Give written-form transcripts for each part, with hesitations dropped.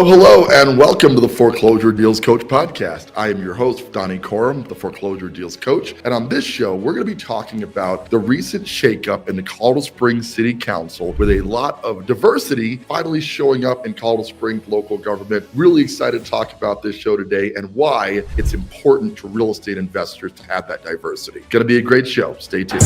Hello, and welcome to the Foreclosure Deals Coach podcast. I am your host, Donnie Coram, the Foreclosure Deals Coach. And on this show, we're going to be talking about the recent shakeup in the Colorado Springs City Council with a lot of diversity finally showing up in Colorado Springs local government. Really excited to talk about this show today and why it's important to real estate investors to have that diversity. Going to be a great show. Stay tuned.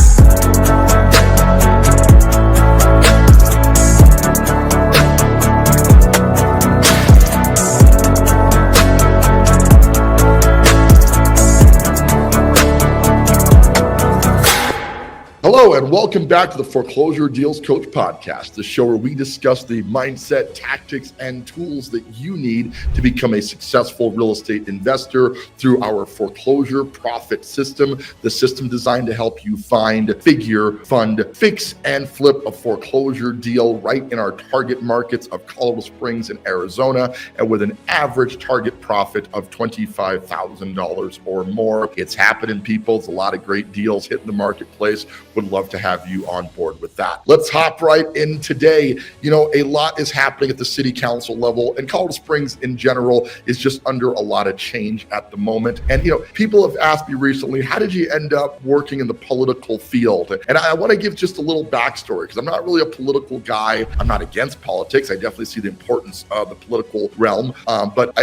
Hello, and welcome back to the Foreclosure Deals Coach podcast, the show where we discuss the mindset, tactics, and tools that you need to become a successful real estate investor through our foreclosure profit system, the system designed to help you find, figure, fund, fix, and flip a foreclosure deal right in our target markets of Colorado Springs and Arizona, and with an average target profit of $25,000 or more. It's happening, people. It's a lot of great deals hitting the marketplace. Would love to have you on board with that. Let's hop right in today. A lot is happening at the city council level, and Colorado Springs in general is just under a lot of change at the moment. And, people have asked me recently, how did you end up working in the political field? And I want to give just a little backstory because I'm not really a political guy. I'm not against politics. I definitely see the importance of the political realm. But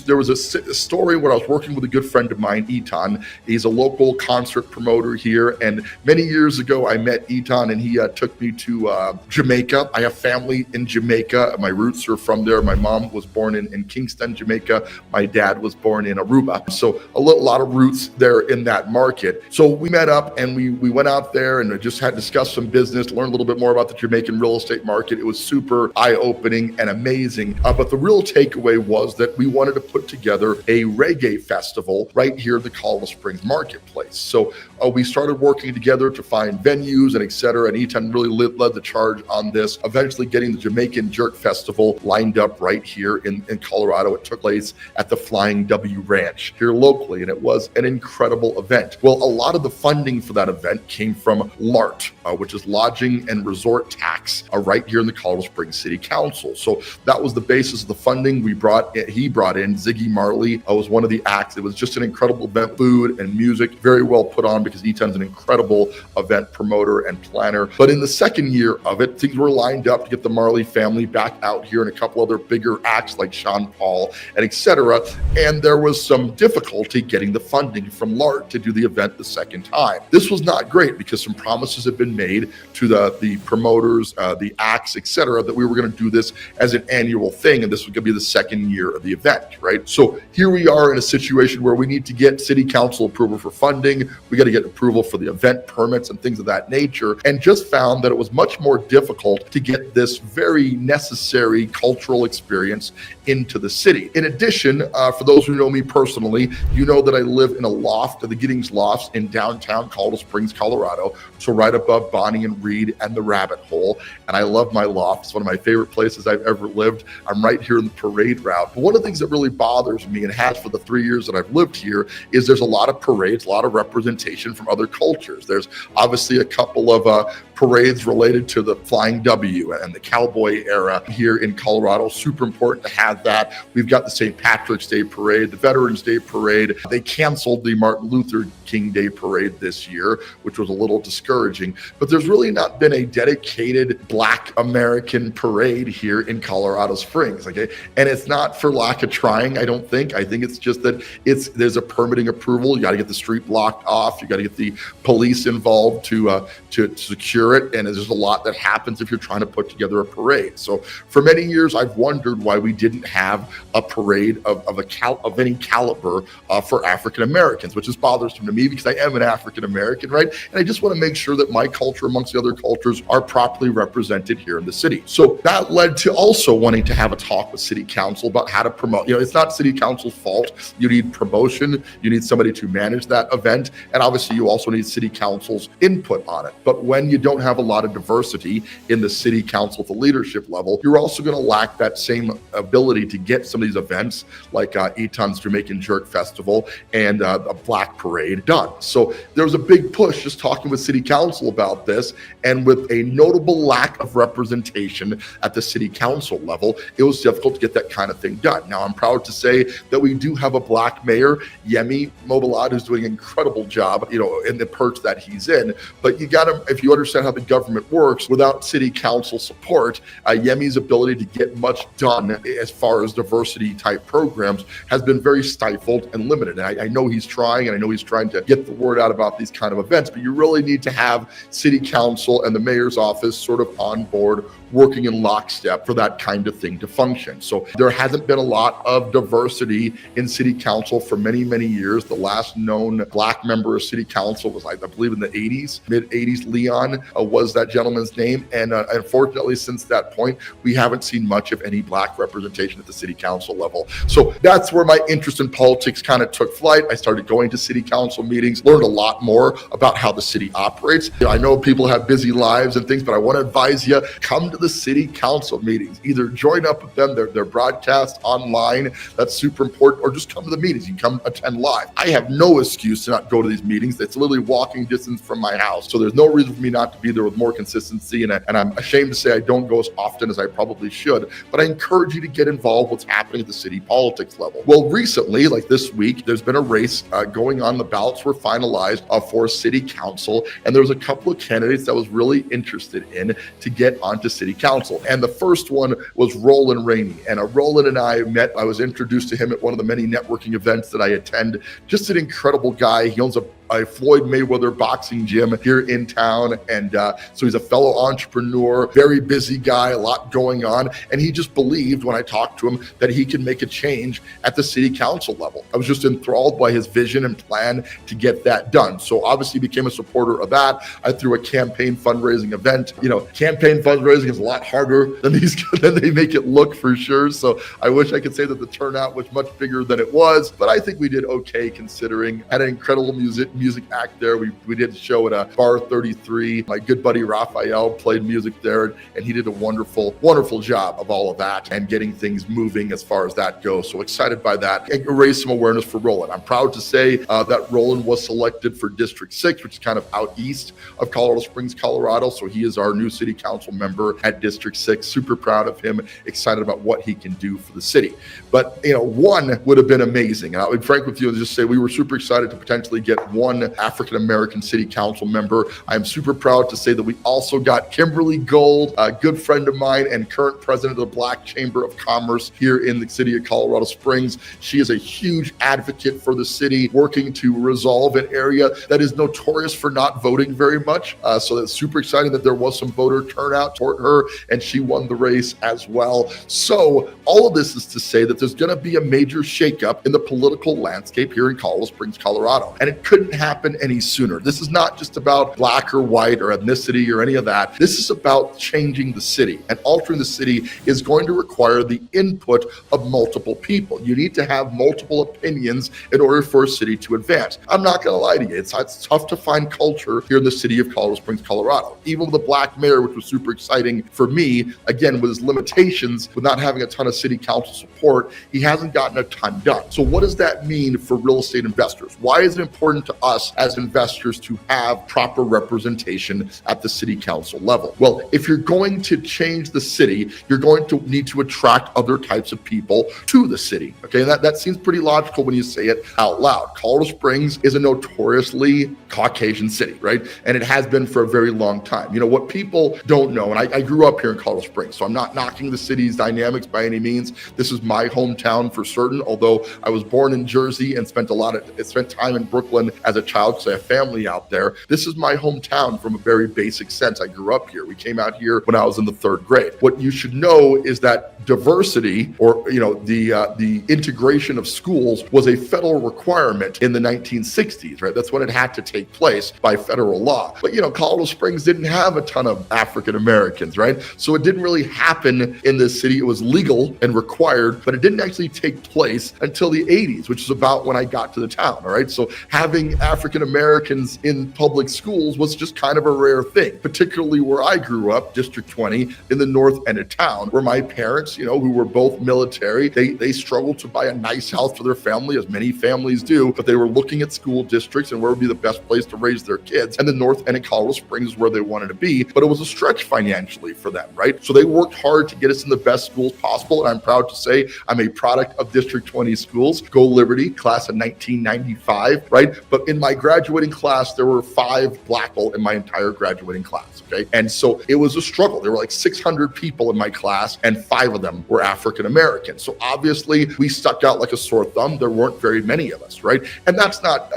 there was a story where I was working with a good friend of mine, Etan. He's a local concert promoter here. And many years ago, I met Etan and he took me to Jamaica. I have family in Jamaica. My roots are from there. My mom was born in Kingston, Jamaica. My dad was born in Aruba. So a lot of roots there in that market. So we met up and we went out there and just had discussed some business, learned a little bit more about the Jamaican real estate market. It was super eye-opening and amazing. But the real takeaway was that we wanted to put together a reggae festival right here at the Colorado Springs marketplace. So we started working together to find venues and et cetera. And Etan really led the charge on this, eventually getting the Jamaican Jerk Festival lined up right here in Colorado. It took place at the Flying W Ranch here locally, and it was an incredible event. Well, a lot of the funding for that event came from LART, which is Lodging and Resort Tax, right here in the Colorado Springs City Council. So that was the basis of the funding. He brought in Ziggy Marley, was one of the acts. It was just an incredible event, food and music, very well put on because Etan's an incredible event promoter and planner. But in the second year of it, things were lined up to get the Marley family back out here and a couple other bigger acts like Sean Paul and et cetera. And there was some difficulty getting the funding from LART to do the event the second time. This was not great because some promises had been made to the promoters, the acts, et cetera, that we were going to do this as an annual thing. And this was going to be the second year of the event, right? So here we are in a situation where we need to get city council approval for funding. We got to get approval for the event permits and things of that nature, and just found that it was much more difficult to get this very necessary cultural experience into the city. In addition, for those who know me personally, you know that I live in a loft, the Giddings Lofts in downtown Colorado Springs, Colorado, so right above Bonnie and Reed and the Rabbit Hole. And I love my loft. It's one of my favorite places I've ever lived. I'm right here in the parade route. But one of the things that really bothers me, and has for the 3 years that I've lived here, is there's a lot of parades, a lot of representation from other cultures. There's obviously a couple of parades related to the Flying W and the cowboy era here in Colorado. Super important to have that. We've got the St. Patrick's Day Parade, the Veterans Day Parade. They canceled the Martin Luther King Day Parade this year, which was a little discouraging. But there's really not been a dedicated Black American parade here in Colorado Springs. Okay, and it's not for lack of trying. I don't think. I think it's just that there's a permitting approval. You got to get the street blocked off. You got to get the police involved to secure it. And there's a lot that happens if you're trying to put together a parade. So for many years, I've wondered why we didn't have a parade of any caliber for African Americans, which is bothersome to me because I am an African American, right? And I just want to make sure that my culture amongst the other cultures are properly represented here in the city. So that led to also wanting to have a talk with city council about how to promote. It's not city council's fault. You need promotion. You need somebody to manage that event. And obviously you also need city council's input on it. But when you don't don't have a lot of diversity in the city council at the leadership level, you're also going to lack that same ability to get some of these events like Eton's Jamaican Jerk Festival and a Black Parade done. So there was a big push just talking with city council about this, and with a notable lack of representation at the city council level, it was difficult to get that kind of thing done. Now, I'm proud to say that we do have a Black mayor, Yemi Mobilad, who's doing an incredible job, in the perch that he's in. But you got to, if you understand how the government works, without city council support, Yemi's ability to get much done as far as diversity type programs has been very stifled and limited. And I know he's trying, and I know he's trying to get the word out about these kind of events, but you really need to have city council and the mayor's office sort of on board, working in lockstep for that kind of thing to function. So there hasn't been a lot of diversity in city council for many, many years. The last known Black member of city council was, I believe, in the 80s, mid-80s. Leon was that gentleman's name. And unfortunately, since that point, we haven't seen much of any Black representation at the city council level. So that's where my interest in politics kind of took flight. I started going to city council meetings, learned a lot more about how the city operates. I know people have busy lives and things, but I want to advise you, come to the city council meetings. Either join up with them, they're broadcast online, that's super important, or just come to the meetings. You can come attend live. I have no excuse to not go to these meetings. It's literally walking distance from my house. So there's no reason for me not to be there with more consistency. And I'm ashamed to say I don't go as often as I probably should, but I encourage you to get involved with what's happening at the city politics level. Well, recently, like this week, there's been a race going on. The ballots were finalized for city council, and there was a couple of candidates that was really interested in to get onto city council. And the first one was Roland Rainey. And Roland and I met. I was introduced to him at one of the many networking events that I attend. Just an incredible guy. He owns a Floyd Mayweather boxing gym here in town. And so he's a fellow entrepreneur, very busy guy, a lot going on. And he just believed when I talked to him that he could make a change at the city council level. I was just enthralled by his vision and plan to get that done. So obviously became a supporter of that. I threw a campaign fundraising event. Campaign fundraising is a lot harder than they make it look, for sure. So I wish I could say that the turnout was much bigger than it was, but I think we did okay considering. Had an incredible music act there. We did a show at Bar 33. My good buddy Raphael played music there, and he did a wonderful job of all of that and getting things moving as far as that goes. So excited by that, and raise some awareness for Roland. I'm proud to say that Roland was selected for District 6, which is kind of out east of Colorado Springs, Colorado. So he is our new city council member at District 6. Super proud of him, excited about what he can do for the city. But, one would have been amazing. And I'll be frank with you and just say we were super excited to potentially get one African-American city council member. I'm super proud to say that we also got Kimberly Gold, a good friend of mine and current president of the Black Chamber of Commerce here in the city of Colorado Springs. She is a huge advocate for the city, working to resolve an area that is notorious for not voting very much. So that's super exciting that there was some voter turnout toward her, and she won the race as well. So all of this is to say that there's going to be a major shakeup in the political landscape here in Colorado Springs, Colorado, and it couldn't happen any sooner. This is not just about black or white or ethnicity or any of that. This is about changing the city, and altering the city is going to require the input of multiple people. You need to have multiple opinions in order for a city to advance. I'm not going to lie to you. It's tough to find culture here in the city of Colorado Springs, Colorado. Even with a Black mayor, which was super exciting for me, again, with his limitations, with not having a ton of city council support, he hasn't gotten a ton done. So what does that mean for real estate investors? Why is it important to us as investors to have proper representation at the city council level? Well, if you're going to change the city, you're going to need to attract other types of people to the city. Okay, and that seems pretty logical when you say it out loud. Colorado Springs is a notoriously Caucasian city, right? And it has been for a very long time. What people don't know, and I grew up here in Colorado Springs, so I'm not knocking the city's dynamics by any means. This is my hometown for certain, although I was born in Jersey and spent time in Brooklyn as a child because I have family out there. This is my hometown from a very basic sense. I grew up here. We came out here when I was in the 3rd grade. What you should know is that diversity, or the integration of schools, was a federal requirement in the 1960s, right? That's when it had to take place by federal law. But Colorado Springs didn't have a ton of African Americans, right? So it didn't really happen in this city. It was legal and required, but it didn't actually take place until the 80s, which is about when I got to the town, all right? So having African Americans in public schools was just kind of a rare thing, particularly where I grew up, District 20, in the north end of town, where my parents, who were both military, they struggled to buy a nice house for their family, as many families do, but they were looking at school districts and where would be the best place to raise their kids. And the north end of Colorado Springs is where they wanted to be, but it was a stretch financially for them, right? So they worked hard to get us in the best schools possible. And I'm proud to say I'm a product of District 20 schools. Go Liberty, class of 1995, right? But in my graduating class, there were 5 Black people in my entire graduating class, okay? And so it was a struggle. There were like 600 people in my class and 5 of them were African American. So obviously we stuck out like a sore thumb. There weren't very many of us, right? And that's not,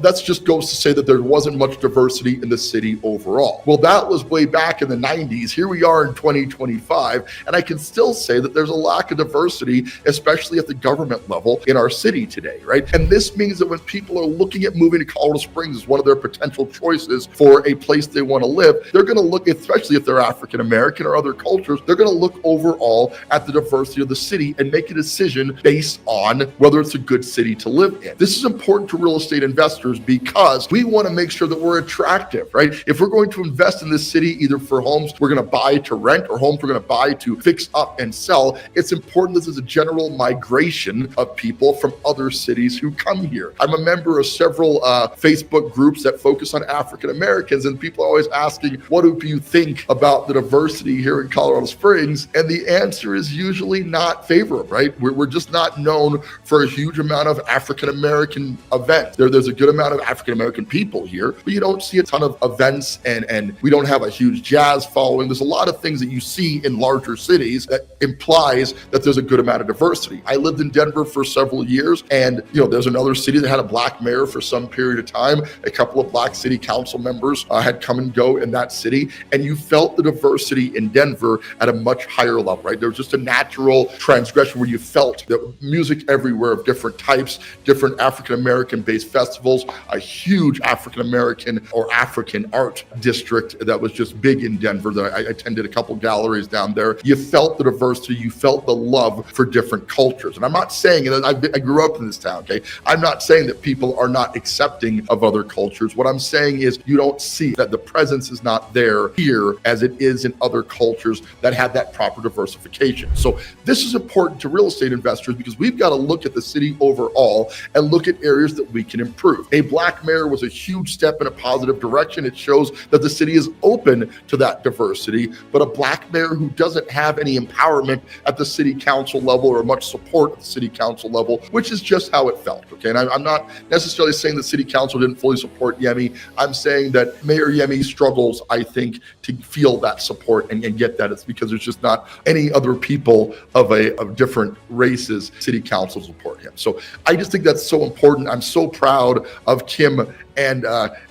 that's just goes to say that there wasn't much diversity in the city overall. Well, that was way back in the 90s. Here we are in 2025, and I can still say that there's a lack of diversity, especially at the government level in our city today, right? And this means that when people are looking at moving to Colorado Springs as one of their potential choices for a place they want to live, they're going to look, especially if they're African American or other cultures, they're going to look overall at the diversity of the city and make a decision based on whether it's a good city to live in. This is important to real estate investors because we want to make sure that we're attractive, right? If we're going to invest in this city, either for homes we're going to buy to rent or homes we're going to buy to fix up and sell, it's important that there's a general migration of people from other cities who come here. I'm a member of several Facebook groups that focus on African Americans, and people are always asking, what do you think about the diversity here in Colorado Springs? And the answer is usually not favorable, right? We're just not known for a huge amount of African American events. There's a good amount of African American people here, but you don't see a ton of events, and we don't have a huge jazz following. There's a lot of things that you see in larger cities that implies that there's a good amount of diversity. I lived in Denver for several years, and there's another city that had a Black mayor for some period of time. A couple of Black city council members had come and go in that city, and you felt the diversity in Denver at a much higher level, right? There was just a natural transgression where you felt the music everywhere of different types, different African American based festivals, a huge African American or African art district that was just big in Denver. That I attended a couple galleries down there. You felt the diversity, you felt the love for different cultures. And I'm not saying, and I grew up in this town, okay? I'm not saying that people are not accepting of other cultures. What I'm saying is you don't see that the presence is not there here as it is in other cultures that have that proper diversification. So this is important to real estate investors because we've got to look at the city overall and look at areas that we can improve. A Black mayor was a huge step in a positive direction. It shows that the city is open to that diversity, but a Black mayor who doesn't have any empowerment at the city council level or much support at the city council level, which is just how it felt, okay? And I'm not necessarily saying the city council didn't fully support Yemi. I'm saying that Mayor Yemi struggles, I think, to feel that support and get that. It's because there's just not any other people of different races city council support him. So I just think that's so important. I'm so proud of Kim and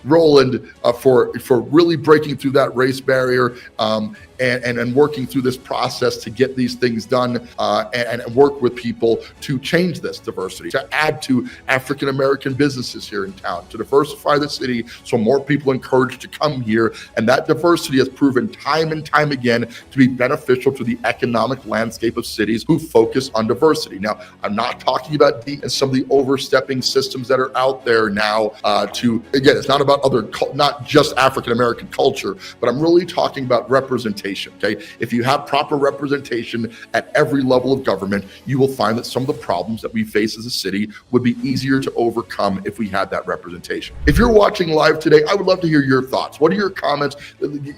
Roland for really breaking through that race barrier and working through this process to get these things done and work with people to change this diversity, to add to African American businesses here in town, to diversify the city so more people are encouraged to come here. And that diversity has proven time and time again to be beneficial to the economic landscape of cities who focus on diversity. Now, I'm not talking about some of the overstepping systems that are out there now again, it's not about not just African American culture, but I'm really talking about representation, okay? If you have proper representation at every level of government, you will find that some of the problems that we face as a city would be easier to overcome if we had that representation. If you're watching live today, I would love to hear your thoughts. What are your comments?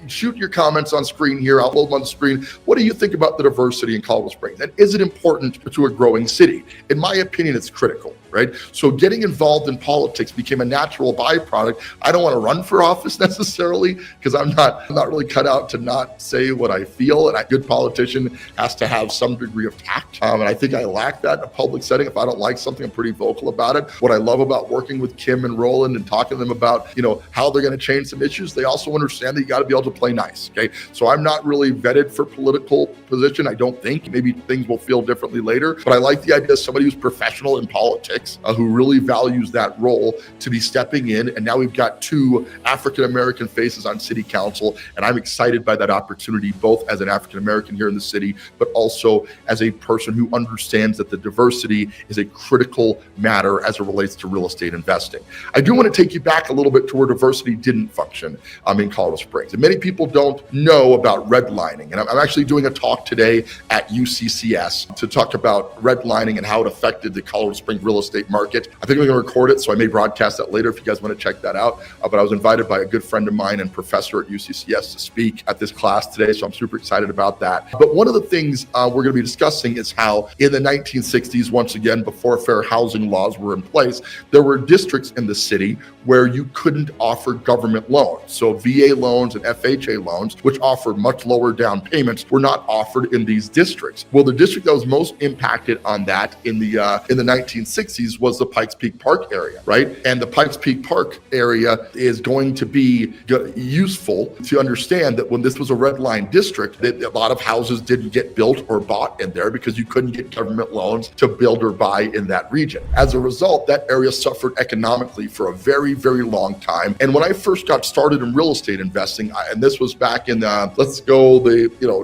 Shoot your comments on screen here. I'll hold them on the screen. What do you think about the diversity in Colorado Springs? And is it important to a growing city? In my opinion, it's critical, right? So getting involved in politics became a natural byproduct. I don't want to run for office necessarily because I'm not really cut out to not say what I feel. And a good politician has to have some degree of tact. And I think I lack that in a public setting. If I don't like something, I'm pretty vocal about it. What I love about working with Kim and Roland and talking to them about, how they're going to change some issues, they also understand that you got to be able to play nice. Okay. So I'm not really vetted for political position. I don't think. Maybe things will feel differently later, but I like the idea of somebody who's professional in politics tactics, who really values that role, to be stepping in. And now we've got 2 African-American faces on city council. And I'm excited by that opportunity, both as an African-American here in the city, but also as a person who understands that the diversity is a critical matter as it relates to real estate investing. I do want to take you back a little bit to where diversity didn't function in Colorado Springs. And many people don't know about redlining. And I'm actually doing a talk today at UCCS to talk about redlining and how it affected the Colorado Springs real estate market. I think I'm going to record it, so I may broadcast that later if you guys want to check that out. But I was invited by a good friend of mine and professor at UCCS to speak at this class today, so I'm super excited about that. But one of the things we're going to be discussing is how in the 1960s, once again, before fair housing laws were in place, there were districts in the city where you couldn't offer government loans. So VA loans and FHA loans, which offered much lower down payments, were not offered in these districts. Well, the district that was most impacted on that in the 1960s was the Pikes Peak Park area, right? And the Pikes Peak Park area is going to be useful to understand that when this was a red line district, that a lot of houses didn't get built or bought in there because you couldn't get government loans to build or buy in that region. As a result, that area suffered economically for a very, very long time. And when I first got started in real estate investing, and this was back in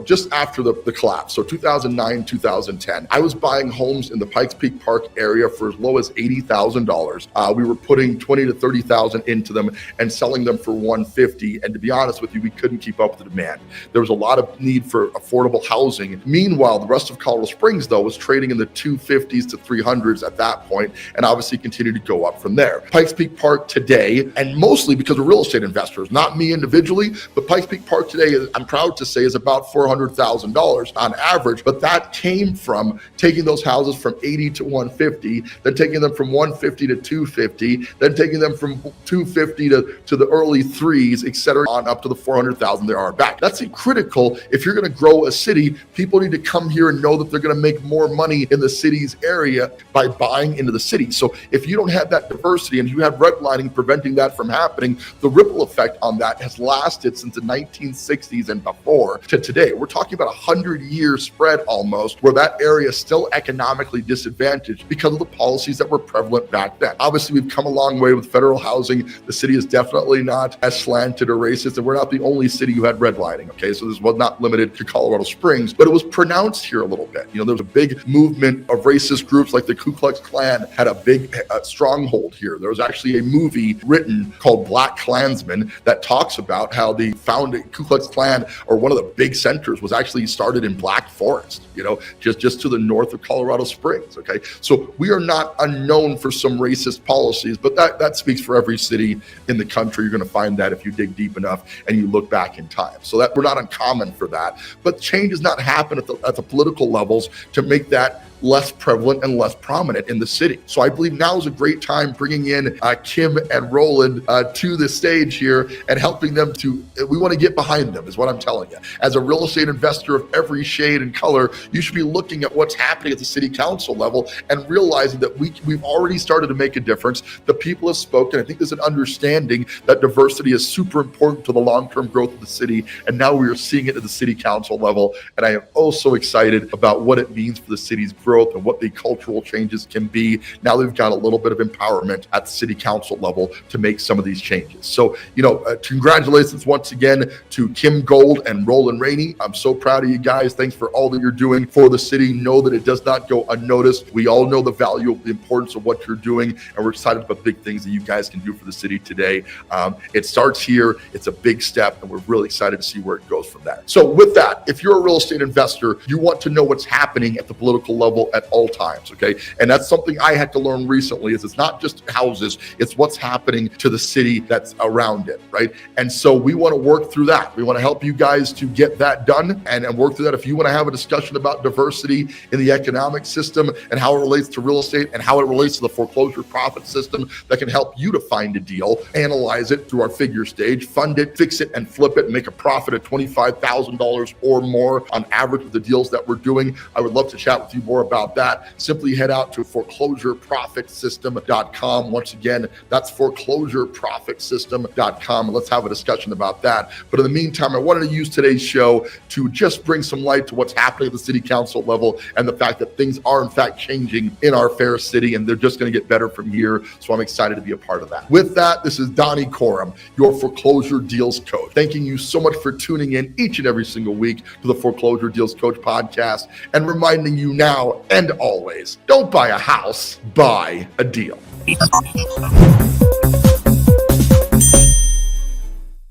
just after the collapse, so 2009, 2010, I was buying homes in the Pikes Peak Park area for as low as $80,000. We were putting $20,000 to $30,000 into them and selling them for $150,000. And to be honest with you, we couldn't keep up with the demand. There was a lot of need for affordable housing. Meanwhile, the rest of Colorado Springs, though, was trading in the 250s to 300s at that point, and obviously continued to go up from there. Pikes Peak Park today, and mostly because of real estate investors, not me individually, but Pikes Peak Park today, I'm proud to say, is about $400,000 on average. But that came from taking those houses from 80 to 150, then taking them from 150 to 250, then taking them from 250 to the early threes, et cetera, on up to the 400,000 they are back. That's critical. If you're going to grow a city, people need to come here and know that they're going to make more money in the city's area by buying into the city. So if you don't have that diversity and you have redlining preventing that from happening, the ripple effect on that has lasted since the 1960s and before to today. We're talking about a 100-year spread almost, where that area is still economically disadvantaged because of the policies that were prevalent back then. Obviously, we've come a long way with federal housing. The city is definitely not as slanted or racist, and we're not the only city who had redlining. Okay, so this was not limited to Colorado Springs, but it was pronounced here a little bit. There was a big movement of racist groups like the Ku Klux Klan had a big stronghold here. There was actually a movie written called Black Klansman that talks about how the founding Ku Klux Klan, or one of the big centers, was actually started in Black Forest, just to the north of Colorado Springs. Okay, so we are not unknown for some racist policies, but that speaks for every city in the country. You're going to find that if you dig deep enough and you look back in time. So that we're not uncommon for that, but change does not happen at the political levels to make that less prevalent and less prominent in the city. So I believe now is a great time bringing in Kim and Roland to the stage here and helping them we want to get behind them, is what I'm telling you. As a real estate investor of every shade and color, you should be looking at what's happening at the city council level and realizing that we've already started to make a difference. The people have spoken. I think there's an understanding that diversity is super important to the long-term growth of the city, and now we are seeing it at the city council level. And I am so excited about what it means for the city's growth and what the cultural changes can be. Now they've got a little bit of empowerment at the city council level to make some of these changes. So, congratulations once again to Kim Gold and Roland Rainey. I'm so proud of you guys. Thanks for all that you're doing for the city. Know that it does not go unnoticed. We all know the value, the importance of what you're doing, and we're excited about big things that you guys can do for the city today. It starts here. It's a big step, and we're really excited to see where it goes from there. So with that, if you're a real estate investor, you want to know what's happening at the political level at all times, okay? And that's something I had to learn recently, is it's not just houses, it's what's happening to the city that's around it, right? And so we want to work through that. We want to help you guys to get that done and work through that. If you want to have a discussion about diversity in the economic system and how it relates to real estate and how it relates to the foreclosure profit system that can help you to find a deal, analyze it through our figure stage, fund it, fix it, and flip it, and make a profit of $25,000 or more on average with the deals that we're doing, I would love to chat with you more about that, simply head out to foreclosureprofitsystem.com. Once again, that's foreclosureprofitsystem.com. Let's have a discussion about that. But in the meantime, I wanted to use today's show to just bring some light to what's happening at the city council level and the fact that things are in fact changing in our fair city, and they're just going to get better from here. So I'm excited to be a part of that. With that, this is Donnie Coram, your foreclosure deals coach. Thanking you so much for tuning in each and every single week to the Foreclosure Deals Coach podcast, and reminding you now and always, don't buy a house, buy a deal.